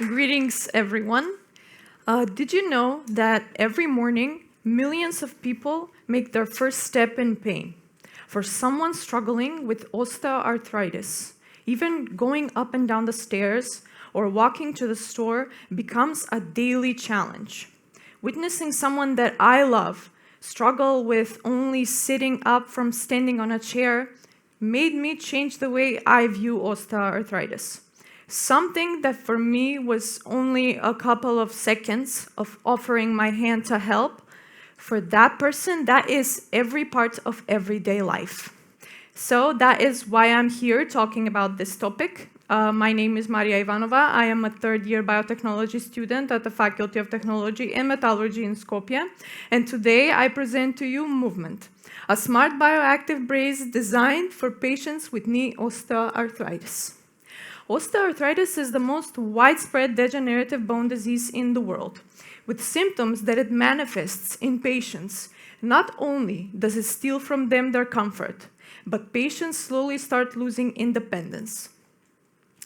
Greetings, everyone. Did you know that every morning, millions of people make their first step in pain? For someone struggling with osteoarthritis, even going up and down the stairs or walking to the store becomes a daily challenge. Witnessing someone that I love struggle with only sitting up from standing on a chair made me change the way I view osteoarthritis. Something that for me was only a couple of seconds of offering my hand to help, for that person, that is every part of everyday life. So that is why I'm here talking about this topic. My name is Marija Ivanova. I am a third-year biotechnology student at the Faculty of Technology and Metallurgy in Skopje. And today I present to you Movement, a smart bioactive brace designed for patients with knee osteoarthritis. Osteoarthritis is the most widespread degenerative bone disease in the world, with symptoms that it manifests in patients. Not only does it steal from them their comfort, but patients slowly start losing independence.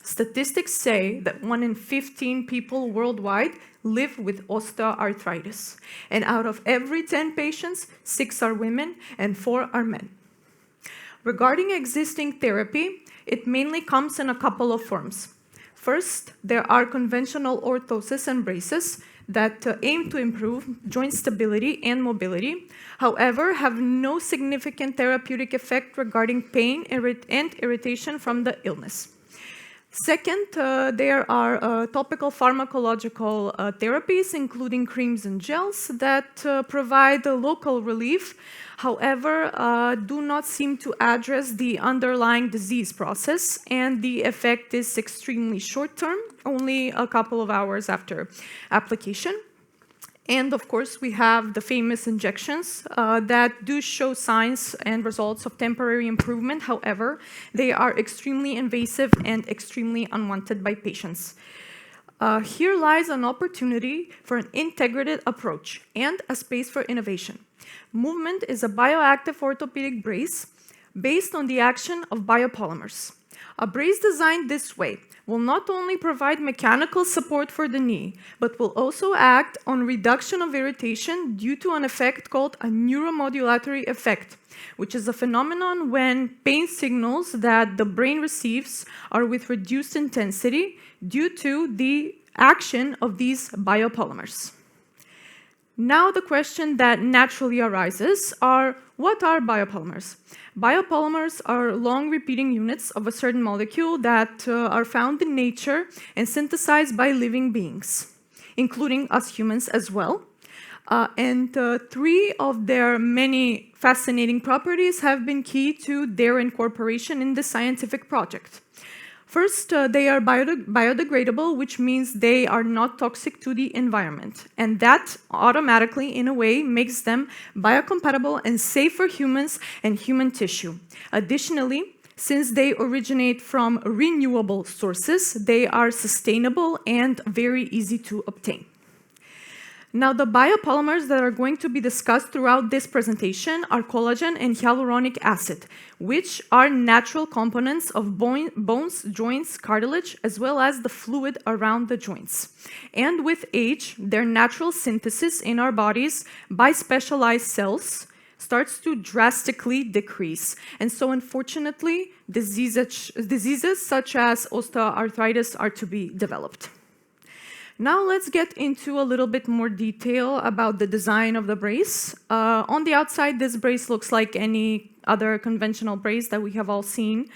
Statistics say that 1 in 15 people worldwide live with osteoarthritis, and out of every 10 patients, 6 are women and 4 are men. Regarding existing therapy, it mainly comes in a couple of forms. First, there are conventional orthoses and braces that aim to improve joint stability and mobility, however, have no significant therapeutic effect regarding pain and irritation from the illness. Second, there are topical pharmacological therapies, including creams and gels that provide local relief, however, do not seem to address the underlying disease process, and the effect is extremely short-term, only a couple of hours after application. And of course, we have the famous injections that do show signs and results of temporary improvement. However, they are extremely invasive and extremely unwanted by patients. Here lies an opportunity for an integrated approach and a space for innovation. Movement is a bioactive orthopedic brace based on the action of biopolymers. A brace designed this way will not only provide mechanical support for the knee, but will also act on reduction of irritation due to an effect called a neuromodulatory effect, which is a phenomenon when pain signals that the brain receives are with reduced intensity due to the action of these biopolymers. Now the question that naturally arises are, what are biopolymers? Biopolymers are long repeating units of a certain molecule that are found in nature and synthesized by living beings, including us humans as well. And 3 of their many fascinating properties have been key to their incorporation in this scientific project. First, they are biodegradable, which means they are not toxic to the environment. And that automatically, in a way, makes them biocompatible and safe for humans and human tissue. Additionally, since they originate from renewable sources, they are sustainable and very easy to obtain. Now, the biopolymers that are going to be discussed throughout this presentation are collagen and hyaluronic acid, which are natural components of bones, joints, cartilage, as well as the fluid around the joints. And with age, their natural synthesis in our bodies by specialized cells starts to drastically decrease. And so, unfortunately, diseases such as osteoarthritis are to be developed. Now let's get into a little bit more detail about the design of the brace. On the outside, this brace looks like any other conventional brace that we have all seen.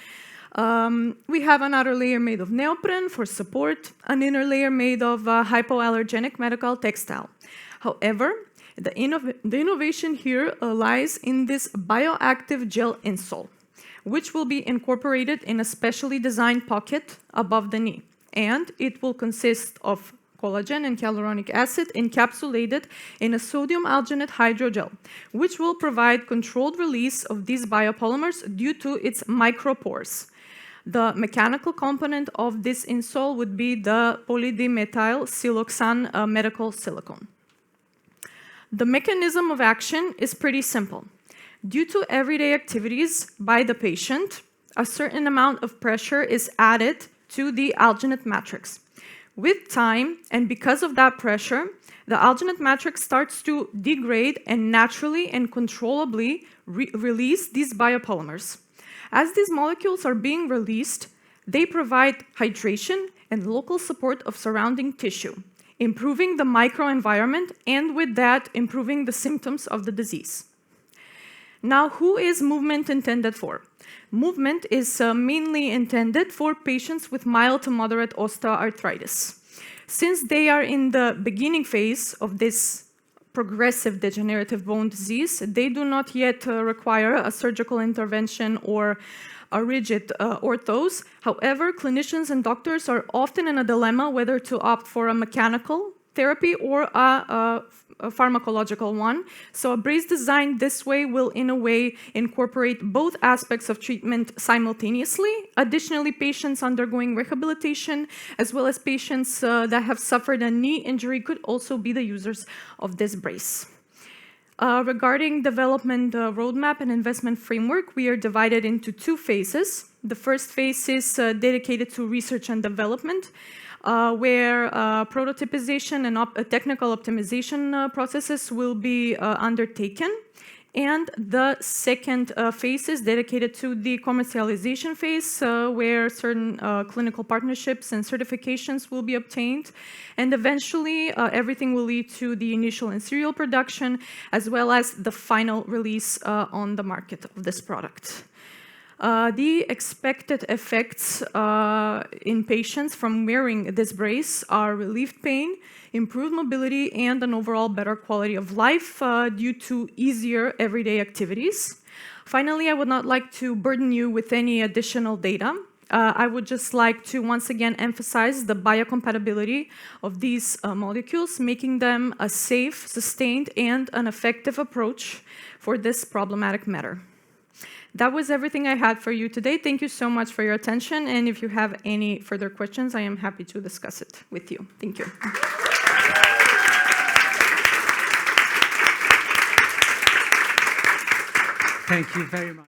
We have an outer layer made of neoprene for support, an inner layer made of hypoallergenic medical textile. However, the innovation here lies in this bioactive gel insole, which will be incorporated in a specially designed pocket above the knee. And it will consist of collagen and hyaluronic acid encapsulated in a sodium alginate hydrogel, which will provide controlled release of these biopolymers due to its micropores. The mechanical component of this insole would be the polydimethylsiloxane medical silicone. The mechanism of action is pretty simple. Due to everyday activities by the patient, a certain amount of pressure is added to the alginate matrix, With time, and because of that pressure, the alginate matrix starts to degrade and naturally and controllably release these biopolymers. As these molecules are being released, they provide hydration and local support of surrounding tissue, improving the microenvironment and with that, improving the symptoms of the disease. Now, who is movement intended for? Movement is mainly intended for patients with mild to moderate osteoarthritis. Since they are in the beginning phase of this progressive degenerative bone disease, they do not yet require a surgical intervention or a rigid orthos. However, clinicians and doctors are often in a dilemma whether to opt for a mechanical therapy or a pharmacological one. So a brace designed this way will, in a way, incorporate both aspects of treatment simultaneously. Additionally, patients undergoing rehabilitation, as well as patients that have suffered a knee injury, could also be the users of this brace. Regarding development roadmap and investment framework, we are divided into two phases. The first phase is dedicated to research and development, where prototypization and technical optimization processes will be undertaken. And the second phase is dedicated to the commercialization phase, where certain clinical partnerships and certifications will be obtained. And eventually, everything will lead to the initial and serial production, as well as the final release on the market of this product. The expected effects in patients from wearing this brace are relieved pain, improved mobility, and an overall better quality of life due to easier everyday activities. Finally, I would not like to burden you with any additional data. I would just like to once again emphasize the biocompatibility of these molecules, making them a safe, sustained, and an effective approach for this problematic matter. That was everything I had for you today. Thank you so much for your attention. And if you have any further questions, I am happy to discuss it with you. Thank you. Thank you very much.